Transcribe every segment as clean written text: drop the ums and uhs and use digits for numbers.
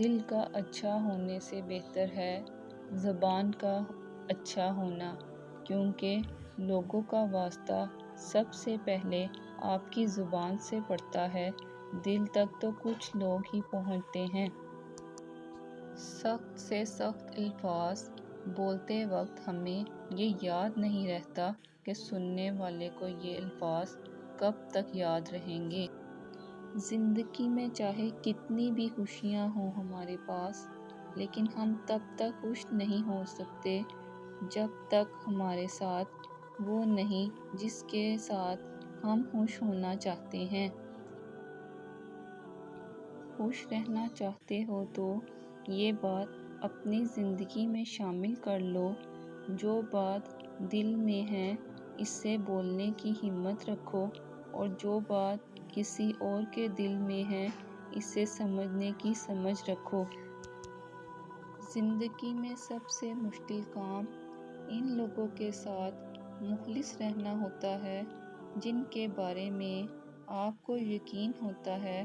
دل کا اچھا ہونے سے بہتر ہے زبان کا اچھا ہونا، کیونکہ لوگوں کا واسطہ سب سے پہلے آپ کی زبان سے پڑتا ہے، دل تک تو کچھ لوگ ہی پہنچتے ہیں۔ سخت سے سخت الفاظ بولتے وقت ہمیں یہ یاد نہیں رہتا کہ سننے والے کو یہ الفاظ کب تک یاد رہیں گے۔ زندگی میں چاہے کتنی بھی خوشیاں ہوں ہمارے پاس، لیکن ہم تب تک خوش نہیں ہو سکتے جب تک ہمارے ساتھ وہ نہیں جس کے ساتھ ہم خوش ہونا چاہتے ہیں۔ خوش رہنا چاہتے ہو تو یہ بات اپنی زندگی میں شامل کر لو، جو بات دل میں ہے اسے بولنے کی ہمت رکھو، اور جو بات کسی اور کے دل میں ہے اسے سمجھنے کی سمجھ رکھو۔ زندگی میں سب سے مشکل کام ان لوگوں کے ساتھ مخلص رہنا ہوتا ہے جن کے بارے میں آپ کو یقین ہوتا ہے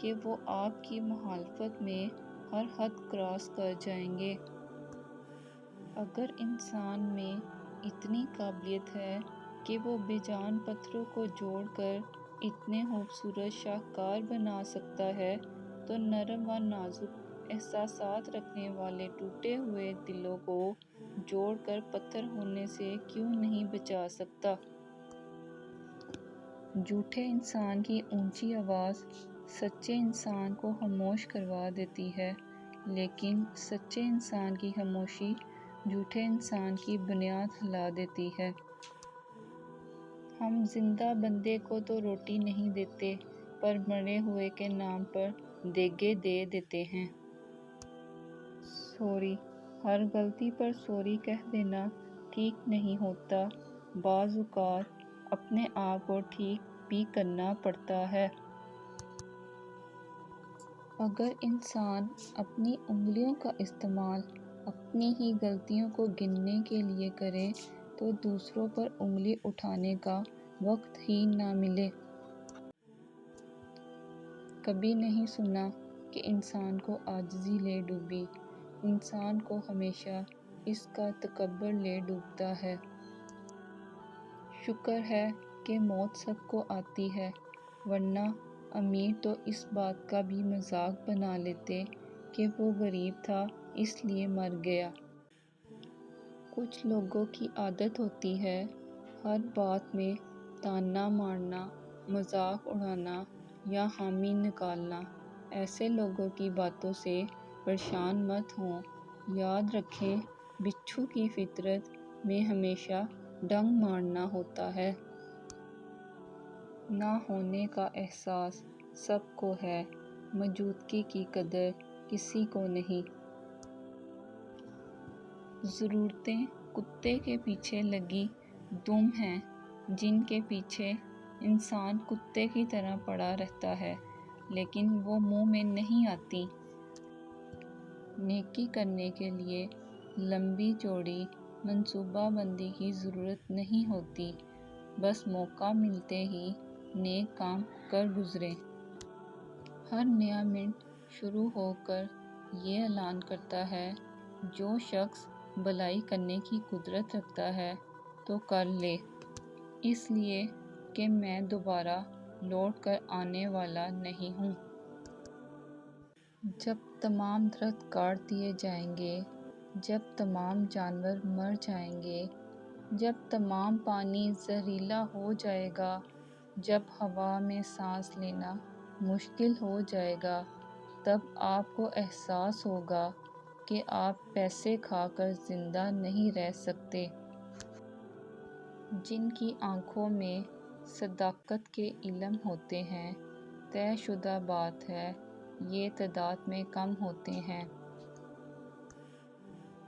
کہ وہ آپ کی مخالفت میں ہر حد کراس کر جائیں گے۔ اگر انسان میں اتنی قابلیت ہے کہ وہ بے جان پتھروں کو جوڑ کر اتنے خوبصورت شاہکار بنا سکتا ہے، تو نرم و نازک احساسات رکھنے والے ٹوٹے ہوئے دلوں کو جوڑ کر پتھر ہونے سے کیوں نہیں بچا سکتا۔ جھوٹے انسان کی اونچی آواز سچے انسان کو خاموش کروا دیتی ہے، لیکن سچے انسان کی خاموشی جھوٹے انسان کی بنیاد ہلا دیتی ہے۔ ہم زندہ بندے کو تو روٹی نہیں دیتے، پر مرے ہوئے کے نام پر دیگیں دے دیتے ہیں۔ سوری، ہر غلطی پر سوری کہہ دینا ٹھیک نہیں ہوتا، بعض اوقات اپنے آپ کو ٹھیک بھی کرنا پڑتا ہے۔ اگر انسان اپنی انگلیوں کا استعمال اپنی ہی غلطیوں کو گننے کے لیے کرے تو دوسروں پر انگلی اٹھانے کا وقت ہی نہ ملے۔ کبھی نہیں سنا کہ انسان کو عاجزی لے ڈوبی، انسان کو ہمیشہ اس کا تکبر لے ڈوبتا ہے۔ شکر ہے کہ موت سب کو آتی ہے، ورنہ امیر تو اس بات کا بھی مذاق بنا لیتے کہ وہ غریب تھا اس لیے مر گیا۔ کچھ لوگوں کی عادت ہوتی ہے ہر بات میں طعنہ مارنا، مذاق اڑانا یا حامی نکالنا۔ ایسے لوگوں کی باتوں سے پریشان مت ہوں، یاد رکھیں بچھو کی فطرت میں ہمیشہ ڈنگ مارنا ہوتا ہے۔ نہ ہونے کا احساس سب کو ہے، موجودگی کی قدر کسی کو نہیں۔ ضرورتیں کتے کے پیچھے لگی دم ہیں جن کے پیچھے انسان کتے کی طرح پڑا رہتا ہے، لیکن وہ منہ میں نہیں آتیں۔ نیکی کرنے کے لیے لمبی چوڑی منصوبہ بندی کی ضرورت نہیں ہوتی، بس موقع ملتے ہی نیک کام کر گزریں۔ ہر نیا منٹ شروع ہو کر یہ اعلان کرتا ہے، جو شخص بھلائی کرنے کی قدرت رکھتا ہے تو کر لے، اس لیے کہ میں دوبارہ لوٹ کر آنے والا نہیں ہوں۔ جب تمام درخت کاٹ دیے جائیں گے، جب تمام جانور مر جائیں گے، جب تمام پانی زہریلا ہو جائے گا، جب ہوا میں سانس لینا مشکل ہو جائے گا، تب آپ کو احساس ہوگا کہ آپ پیسے کھا کر زندہ نہیں رہ سکتے۔ جن کی آنکھوں میں صداقت کے علم ہوتے ہیں، طے شدہ بات ہے یہ تعداد میں کم ہوتے ہیں۔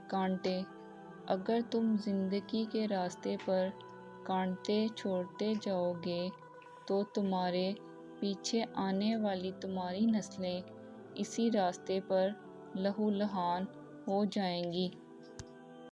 کانٹے، اگر تم زندگی کے راستے پر کانٹے چھوڑتے جاؤ گے تو تمہارے پیچھے آنے والی تمہاری نسلیں اسی راستے پر لہو لہان ہو جائیں گی۔